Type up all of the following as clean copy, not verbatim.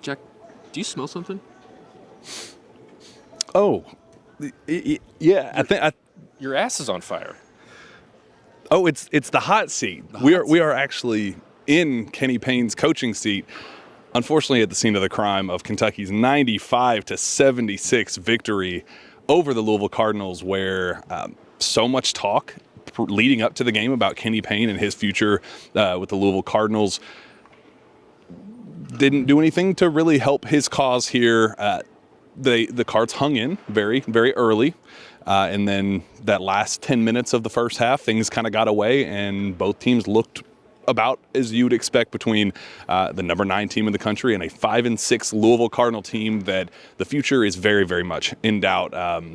Jack, do you smell something? Oh, yeah. I think. Your ass is on fire. Oh, it's the hot seat. We are actually in Kenny Payne's coaching seat. Unfortunately, at the scene of the crime of Kentucky's 95-76 victory over the Louisville Cardinals, where so much talk leading up to the game about Kenny Payne and his future with the Louisville Cardinals didn't do anything to really help his cause here. The Cards hung in very, very early. And then that last 10 minutes of the first half, things kind of got away, and both teams looked about as you would expect between the number 9 team in the country and a 5-6 Louisville Cardinal team that the future is very, very much in doubt.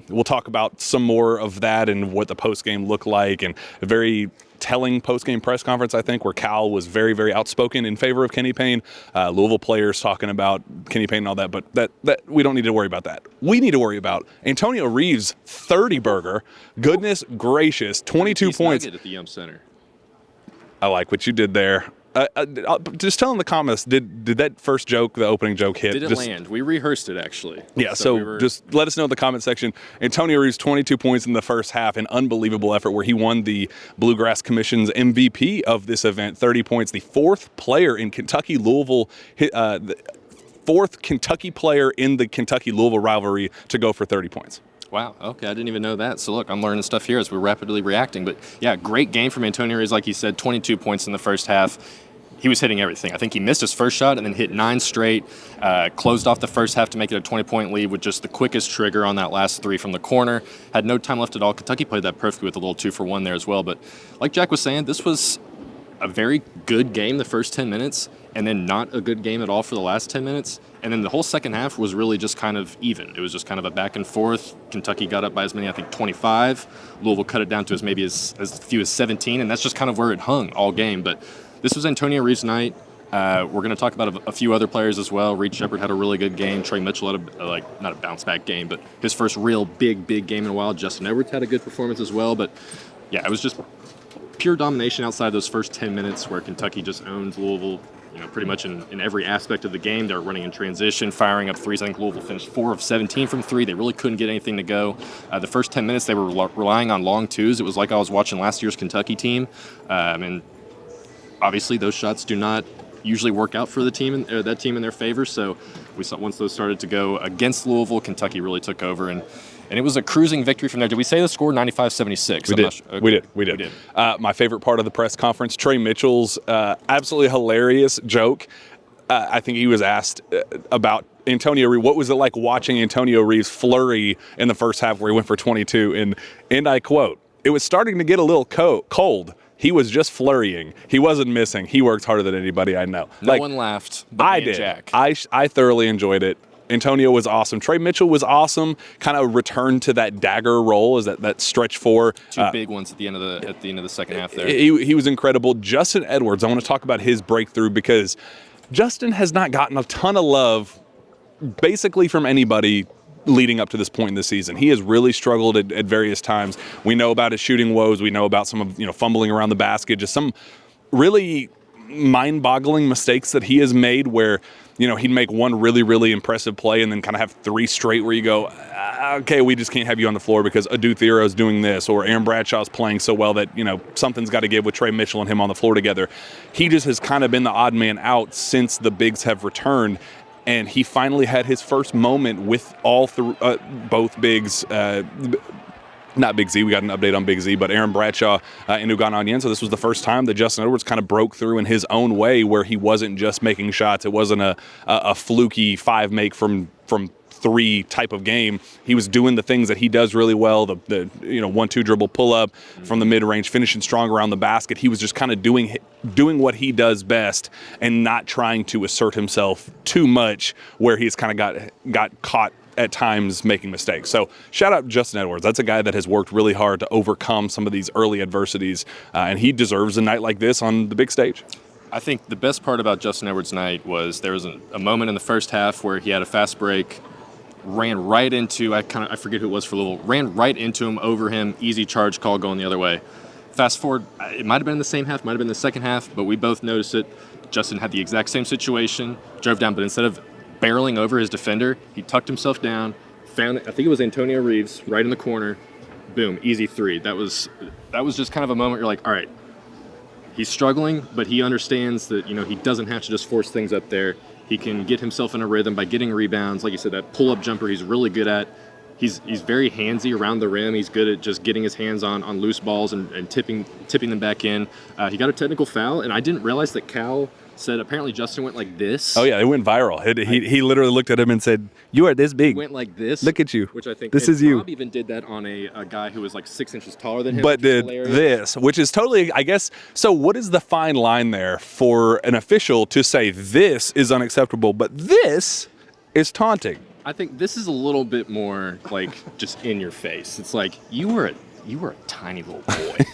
We'll talk about some more of that and what the postgame looked like, and a very telling postgame press conference, I think, where Cal was very, very outspoken in favor of Kenny Payne. Louisville players talking about Kenny Payne and all that, but that we don't need to worry about that. We need to worry about Antonio Reeves' 30-burger. Goodness gracious, 22 points. At the Yum Center. I like what you did there. Just tell in the comments, did that first joke, the opening joke, hit? Did it land? We rehearsed it, actually. Yeah, so just let us know in the comment section. Antonio Reeves, 22 points in the first half, an unbelievable effort where he won the Bluegrass Commission's MVP of this event, 30 points. The fourth player in Kentucky-Louisville, the fourth Kentucky player in the Kentucky-Louisville rivalry to go for 30 points. Wow, okay, I didn't even know that. So look, I'm learning stuff here as we're rapidly reacting. But yeah, great game from Antonio Reeves, like he said, 22 points in the first half. He was hitting everything. I think he missed his first shot and then hit 9 straight, closed off the first half to make it a 20-point lead with just the quickest trigger on that last 3 from the corner. Had no time left at all. Kentucky played that perfectly with a little 2-for-1 there as well. But like Jack was saying, this was a very good game the first 10 minutes and then not a good game at all for the last 10 minutes. And then the whole second half was really just kind of even. It was just kind of a back and forth. Kentucky got up by as many, I think, 25. Louisville cut it down to maybe as few as 17, and that's just kind of where it hung all game. But this was Antonio Reeves' night. We're going to talk about a few other players as well. Reed Sheppard had a really good game. Tre Mitchell had not a bounce-back game, but his first real big game in a while. Justin Edwards had a good performance as well. But, yeah, it was just pure domination outside those first 10 minutes where Kentucky just owned Louisville, pretty much in every aspect of the game. They were running in transition, firing up threes. I think Louisville finished 4 of 17 from 3. They really couldn't get anything to go. The first 10 minutes, they were relying on long twos. It was like I was watching last year's Kentucky team. And obviously those shots do not usually work out for the team, that team in their favor. So we saw once those started to go against Louisville, Kentucky really took over. And it was a cruising victory from there. Did we say the score 95-76? We did. Okay. We did. My favorite part of the press conference, Tre Mitchell's absolutely hilarious joke. I think he was asked about Antonio Reeves. What was it like watching Antonio Reeves flurry in the first half where he went for 22? And I quote, "It was starting to get a little cold. He was just flurrying. He wasn't missing. He worked harder than anybody I know." No one laughed. But I did. Jack. I thoroughly enjoyed it. Antonio was awesome. Tre Mitchell was awesome. Kind of returned to that dagger role, as that stretch 4. 2 big ones at the end of the second half there. He was incredible. Justin Edwards, I want to talk about his breakthrough because Justin has not gotten a ton of love basically from anybody leading up to this point in the season. He has really struggled at various times. We know about his shooting woes. We know about some of fumbling around the basket, just some really mind-boggling mistakes that he has made where he'd make one really, really impressive play and then kind of have 3 straight where you go, okay, we just can't have you on the floor because Adu Thero's doing this, or Aaron Bradshaw's playing so well that, something's got to give with Tre Mitchell and him on the floor together. He just has kind of been the odd man out since the bigs have returned, and he finally had his first moment with both bigs, not Big Z, we got an update on Big Z, but Aaron Bradshaw and Ugonna Onyenso. So this was the first time that Justin Edwards kind of broke through in his own way where he wasn't just making shots. It wasn't a fluky 5 make from 3 type of game. He was doing the things that he does really well, the 1-2 dribble pull-up from the mid-range, finishing strong around the basket. He was just kind of doing what he does best and not trying to assert himself too much where he's kind of got caught at times making mistakes. So shout out Justin Edwards. That's a guy that has worked really hard to overcome some of these early adversities, and he deserves a night like this on the big stage. I think the best part about Justin Edwards' night was there was a moment in the first half where he had a fast break, ran right into, I forget who it was for Louisville, ran right into him, over him, easy charge call going the other way. Fast forward, it might have been in the same half, might have been the second half, but we both noticed it. Justin had the exact same situation, drove down, but instead of barreling over his defender. He tucked himself down, found, I think it was Antonio Reeves right in the corner. Boom, easy three. That was just kind of a moment you're like, all right, he's struggling, but he understands that, he doesn't have to just force things up there. He can get himself in a rhythm by getting rebounds. Like you said, that pull-up jumper he's really good at. He's very handsy around the rim. He's good at just getting his hands on loose balls and tipping them back in. He got a technical foul, and I didn't realize that Cal said apparently Justin went like this. Oh, yeah, it went viral. He literally looked at him and said, "You are this big." He went like this. Look at you. Which I think this is you. Rob even did that on a guy who was like 6 inches taller than him. But did this, which is totally, I guess. So what is the fine line there for an official to say this is unacceptable, but this is taunting? I think this is a little bit more like just in your face. It's like you were a tiny little boy.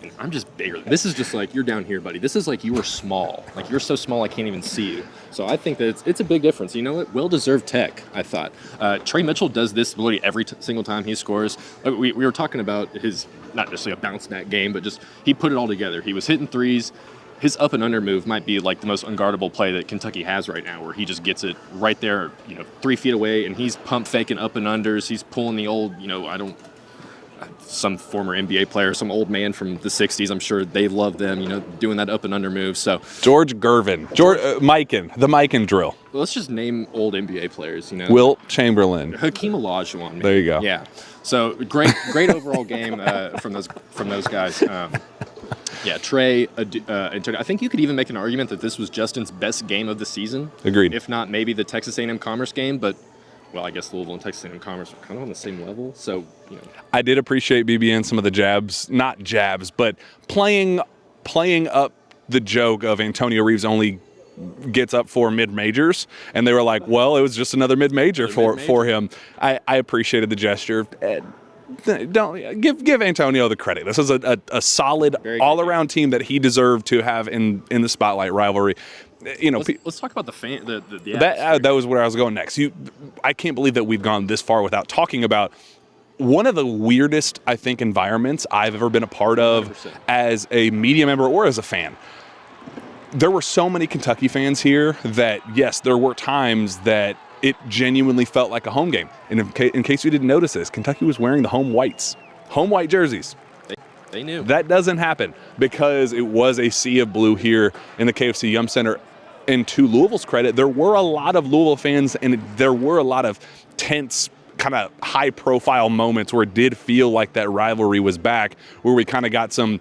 And I'm just bigger. This is just like, you're down here, buddy. This is like you were small. Like you're so small I can't even see you. So I think that it's a big difference. You know what? Well-deserved tech, I thought. Tre Mitchell does this literally every single time he scores. We were talking about his, not necessarily a bounce-back game, but just he put it all together. He was hitting threes. His up and under move might be like the most unguardable play that Kentucky has right now, where he just gets it right there, 3 feet away, and he's pump faking up and unders. He's pulling the old, some former NBA player, some old man from the 60s. I'm sure they love them, doing that up and under move. So George Gervin, the Mikan drill. Well, let's just name old NBA players, Wilt Chamberlain. Hakeem Olajuwon. Maybe. There you go. Yeah. So great overall game from those guys. Yeah, Tre, Antonio. I think you could even make an argument that this was Justin's best game of the season. Agreed. If not, maybe the Texas A&M Commerce game, but well, I guess Louisville and Texas A&M Commerce are kind of on the same level. So, I did appreciate BBN some of the jabs, not jabs, but playing up the joke of Antonio Reeves only gets up for mid-majors, and they were like, well, it was just another mid-major for him. I appreciated the gesture. Don't give Antonio the credit. This is a solid all-around team that he deserved to have in the spotlight rivalry. Let's talk about the fan. That was where I was going next. I can't believe that we've gone this far without talking about one of the weirdest, I think, environments I've ever been a part of 100%. As a media member or as a fan. There were so many Kentucky fans here that, yes, there were times that it genuinely felt like a home game. And in case you didn't notice this, Kentucky was wearing the home white jerseys. They knew. That doesn't happen because it was a sea of blue here in the KFC Yum Center. And to Louisville's credit, there were a lot of Louisville fans and there were a lot of tense, kind of high-profile moments where it did feel like that rivalry was back, where we kind of got some,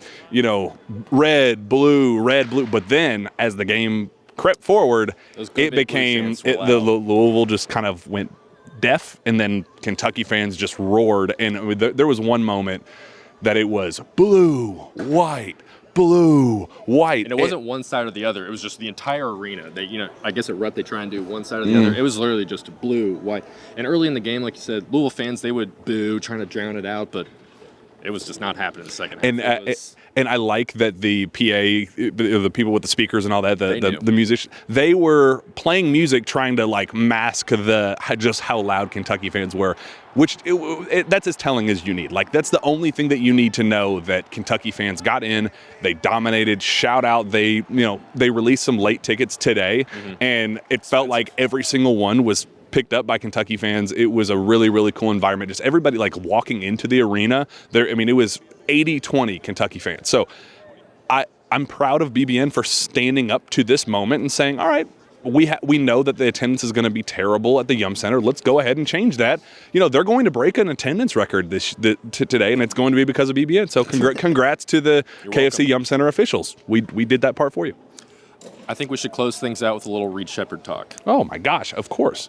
red, blue. But then as the game crept forward, it became the Louisville just kind of went deaf, and then Kentucky fans just roared. And there was one moment that it was blue, white. And it wasn't one side or the other. It was just the entire arena. They, I guess at Rut they try and do one side or the other. It was literally just blue, white. And early in the game, like you said, Louisville fans, they would boo, trying to drown it out, but it was just not happening in the second half. And I like that the PA, the people with the speakers and all that, the musicians, they were playing music trying to like mask just how loud Kentucky fans were, which that's as telling as you need. Like that's the only thing that you need to know, that Kentucky fans got in, they dominated. Shout out, they released some late tickets today, and it felt like every single one was picked up by Kentucky fans. It was a really, really cool environment. Just everybody like walking into the arena there. I mean, it was 80-20 Kentucky fans. So I'm proud of BBN for standing up to this moment and saying, all right, we know that the attendance is going to be terrible at the Yum Center. Let's go ahead and change that. They're going to break an attendance record today, and it's going to be because of BBN. So congrats to the KFC Yum Center officials. We did that part for you. I think we should close things out with a little Reed Sheppard talk. Oh my gosh, of course.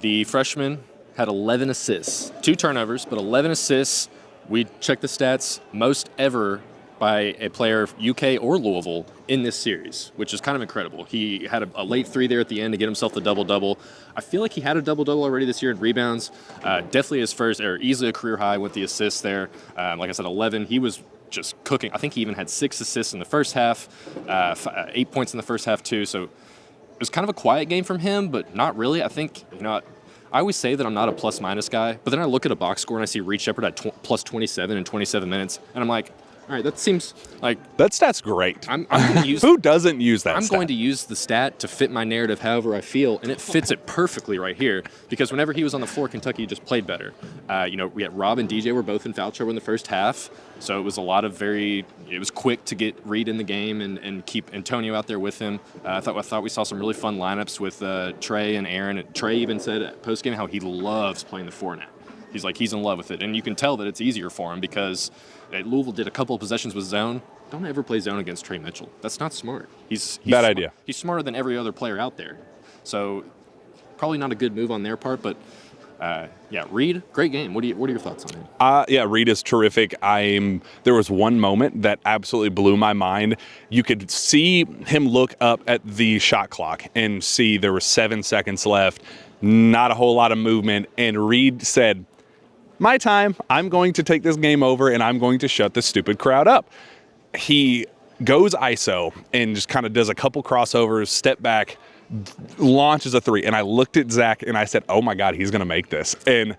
The freshman had 11 assists, 2 turnovers, but 11 assists. We checked the stats, most ever by a player, UK or Louisville, in this series, which is kind of incredible. He had a late 3 there at the end to get himself the double-double. I feel like he had a double-double already this year in rebounds. Definitely his first, or easily a career high with the assists there. Like I said, 11. He was just cooking. I think he even had 6 assists in the first half, 8 points in the first half too. So it was kind of a quiet game from him, but not really. I think, I always say that I'm not a plus-minus guy, but then I look at a box score and I see Reed Sheppard at plus 27 in 27 minutes, and I'm like, All right, that seems like That stat's great. I'm going to use. Who doesn't use that I'm stat? going to use the stat to fit my narrative however I feel, and it fits it perfectly right here because whenever he was on the floor, Kentucky just played better. We had Rob and DJ were both in foul trouble in the first half, so it was a lot of it was quick to get Reed in the game and keep Antonio out there with him. I thought we saw some really fun lineups with Tre and Aaron. Tre even said at postgame how he loves playing the 4 now. He's in love with it, and you can tell that it's easier for him because Louisville did a couple of possessions with zone. Don't ever play zone against Tre Mitchell. That's not smart. He's Bad idea. He's smarter than every other player out there. So probably not a good move on their part, but Reed, great game. What are your thoughts on him? Reed is terrific. There was one moment that absolutely blew my mind. You could see him look up at the shot clock and see there were 7 seconds left, not a whole lot of movement, and Reed said, "My time. I'm going to take this game over, and I'm going to shut this stupid crowd up." He goes ISO and just kind of does a couple crossovers, step back, launches a 3. And I looked at Zach and I said, "Oh my God, he's going to make this." And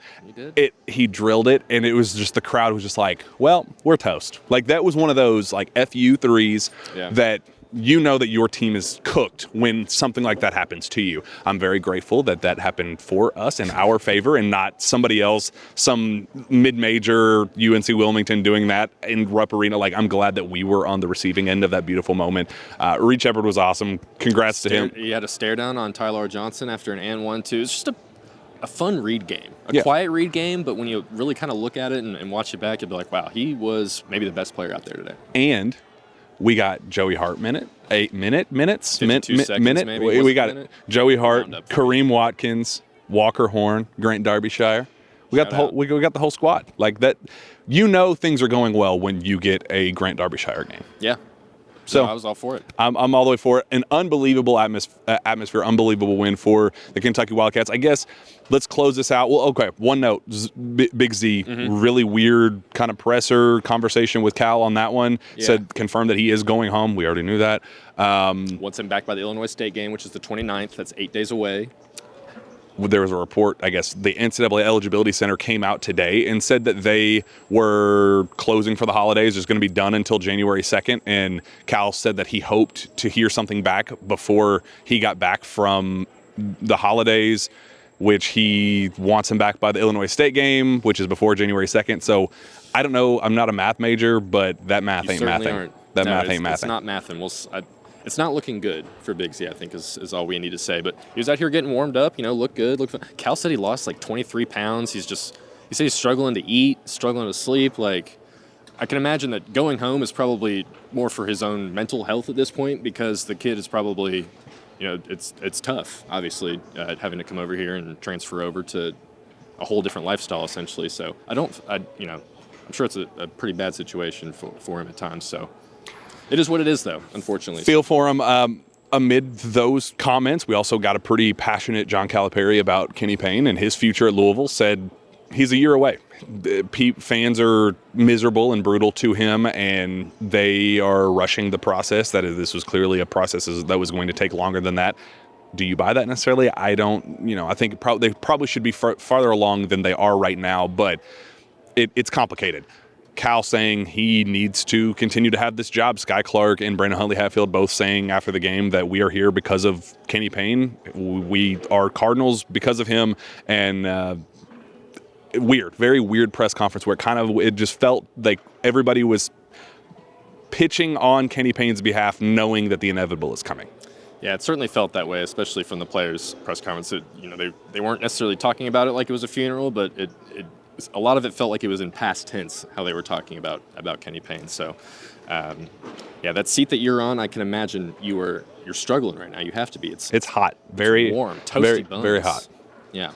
he drilled it. And it was just, the crowd was just like, "Well, we're toast." Like, that was one of those like FU threes that you know that your team is cooked when something like that happens to you. I'm very grateful that that happened for us in our favor and not somebody else, some mid-major UNC Wilmington doing that in Rupp Arena. Like, I'm glad that we were on the receiving end of that beautiful moment. Reed Sheppard was awesome. Congrats to him. He had a stare down on Tyler Johnson after an and 1-2. It's just a fun Reed game, quiet Reed game, but when you really kind of look at it and watch it back, you'll be like, wow, he was maybe the best player out there today. And we got Joey Hart minutes. 52 seconds maybe. We got Joey Hart, Kareem Watkins, Walker Horn, Grant Derbyshire. We got the whole squad. Like that, things are going well when you get a Grant Derbyshire game. Yeah. So I was all for it. I'm all the way for it. An unbelievable atmosphere, unbelievable win for the Kentucky Wildcats. I guess let's close this out. Well, okay, one note. Big Z, really weird kind of presser conversation with Cal on that one. Yeah. Confirmed that he is going home. We already knew that. Wants him back by the Illinois State game, which is the 29th. That's 8 days away. There was a report, I guess the NCAA Eligibility Center came out today and said that they were closing for the holidays. It's going to be done until January 2nd. And Cal said that he hoped to hear something back before he got back from the holidays, which he wants him back by the Illinois State game, which is before January 2nd. So I don't know. I'm not a math major, but that math ain't mathing. Math ain't mathing. It's not mathing. It's not looking good for Big Z, I think, is all we need to say. But he was out here getting warmed up, looked good. Looked fun. Cal said he lost like 23 pounds. He said he's struggling to eat, struggling to sleep. Like, I can imagine that going home is probably more for his own mental health at this point because the kid is probably, it's tough, obviously, having to come over here and transfer over to a whole different lifestyle, essentially. So I'm sure it's a pretty bad situation for him at times. So. It is what it is, though, unfortunately. Feel for him. Amid those comments, we also got a pretty passionate John Calipari about Kenny Payne and his future at Louisville. Said he's a year away. Fans are miserable and brutal to him, and they are rushing the process. This was clearly a process that was going to take longer than that. Do you buy that necessarily? I don't. I think they probably should be farther along than they are right now, but it's complicated. Cal saying he needs to continue to have this job. Sky Clark and Brandon Huntley-Hatfield both saying after the game that we are here because of Kenny Payne. We are Cardinals because of him. And very weird press conference where it just felt like everybody was pitching on Kenny Payne's behalf knowing that the inevitable is coming. Yeah, it certainly felt that way, especially from the players' press conference. They weren't necessarily talking about it like it was a funeral, but a lot of it felt like it was in past tense how they were talking about Kenny Payne. So, that seat that you're on, I can imagine you're struggling right now. You have to be. It's hot, very warm, toasty buns. Very hot. Yeah.